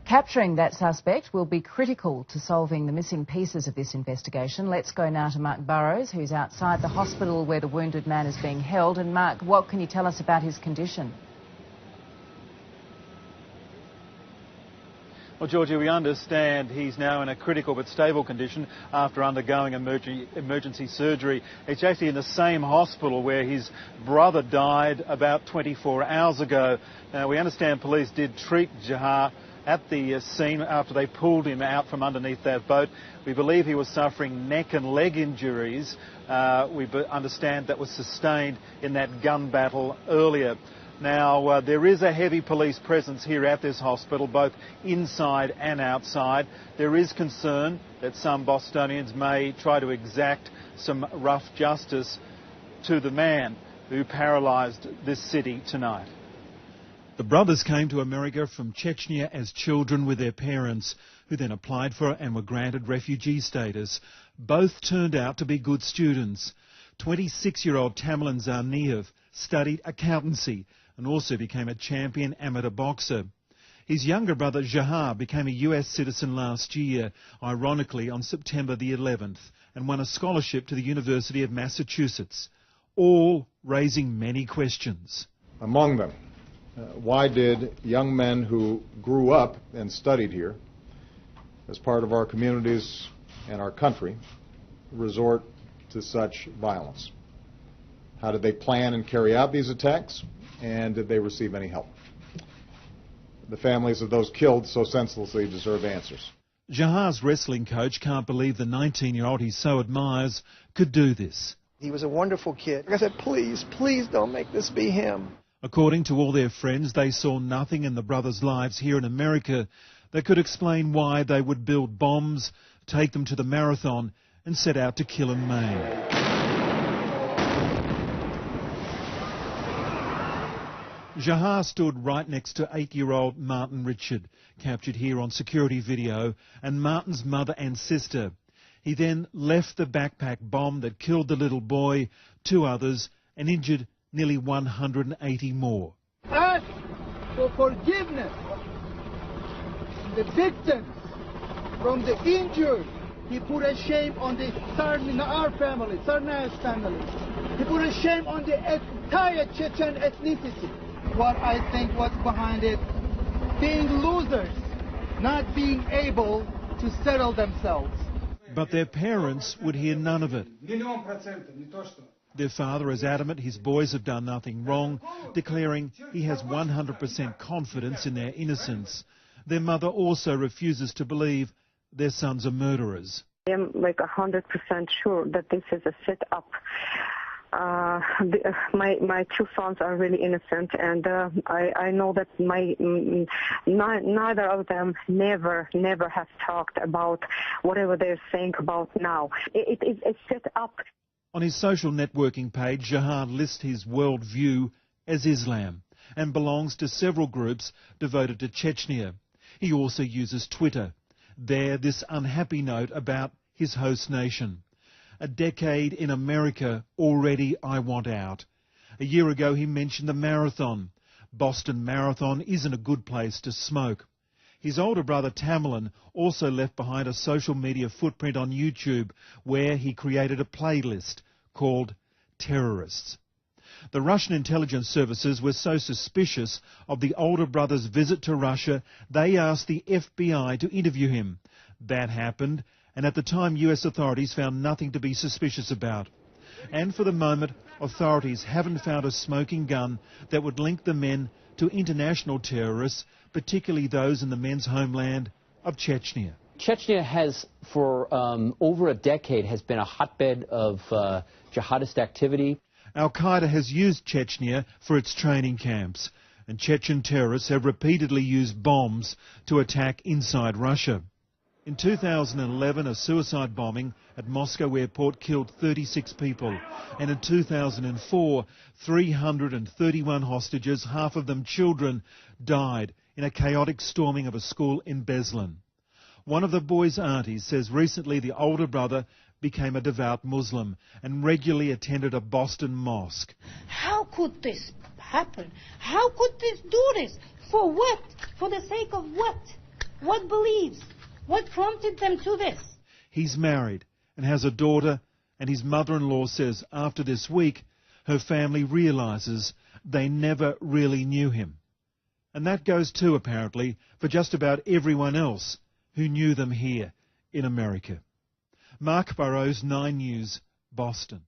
Capturing that suspect will be critical to solving the missing pieces of this investigation. Let's go now to Mark Burrows, who's outside the hospital where the wounded man is being held. And Mark, what can you tell us about his condition? Well, Georgia, we understand he's now in a critical but stable condition after undergoing emergency surgery. It's actually in the same hospital where his brother died about 24 hours ago. Now, we understand police did treat Jahar at the scene after they pulled him out from underneath that boat. We believe he was suffering neck and leg injuries. We understand that was sustained in that gun battle earlier. Now, there is a heavy police presence here at this hospital, both inside and outside. There is concern that some Bostonians may try to exact some rough justice to the man who paralysed this city tonight. The brothers came to America from Chechnya as children with their parents, who then applied for and were granted refugee status. Both turned out to be good students. 26-year-old Tamerlan Tsarnaev studied accountancy and also became a champion amateur boxer. His younger brother Jahar became a US citizen last year, ironically on September the 11th, and won a scholarship to the University of Massachusetts, all raising many questions. Among them, why did young men who grew up and studied here as part of our communities and our country resort to such violence? How did they plan and carry out these attacks, and did they receive any help? The families of those killed so senselessly deserve answers. Jahar's wrestling coach can't believe the 19-year-old he so admires could do this. He was a wonderful kid. I said, please, please don't make this be him. According to all their friends, they saw nothing in the brothers' lives here in America that could explain why they would build bombs, take them to the marathon and set out to kill and maim. Jahar stood right next to 8-year-old Martin Richard, captured here on security video, and Martin's mother and sister. He then left the backpack bomb that killed the little boy, 2 others, and injured nearly 180 more. Ask for forgiveness the victims from the injured. He put a shame on our family, Tsarnaev's family. He put a shame on the entire Chechen ethnicity. What I think what's behind it, being losers, not being able to settle themselves. But their parents would hear none of it. Their father is adamant his boys have done nothing wrong, declaring he has 100% confidence in their innocence. Their mother also refuses to believe their sons are murderers. I am like 100% sure that this is a set-up. My 2 sons are really innocent, and I know that neither of them never has talked about whatever they're saying about now. It is a set-up. On his social networking page, Jahar lists his worldview as Islam and belongs to several groups devoted to Chechnya. He also uses Twitter. There, this unhappy note about his host nation. A decade in America, already I want out. A year ago he mentioned the marathon. Boston Marathon isn't a good place to smoke. His older brother Tamerlan also left behind a social media footprint on YouTube where he created a playlist called Terrorists. The Russian intelligence services were so suspicious of the older brother's visit to Russia, they asked the FBI to interview him. That happened, and at the time US authorities found nothing to be suspicious about. And for the moment, authorities haven't found a smoking gun that would link the men to international terrorists, particularly those in the men's homeland of Chechnya. Chechnya has, for over a decade, has been a hotbed of jihadist activity. Al-Qaeda has used Chechnya for its training camps, and Chechen terrorists have repeatedly used bombs to attack inside Russia. In 2011, a suicide bombing at Moscow airport killed 36 people, and in 2004, 331 hostages, half of them children, died in a chaotic storming of a school in Beslan. One of the boys' aunties says recently the older brother became a devout Muslim and regularly attended a Boston mosque. How could this happen? How could this do this? For what? For the sake of what? What beliefs? What prompted them to this? He's married and has a daughter, and his mother-in-law says after this week her family realises they never really knew him. And that goes too, apparently, for just about everyone else who knew them here in America. Mark Burrows, 9 News, Boston.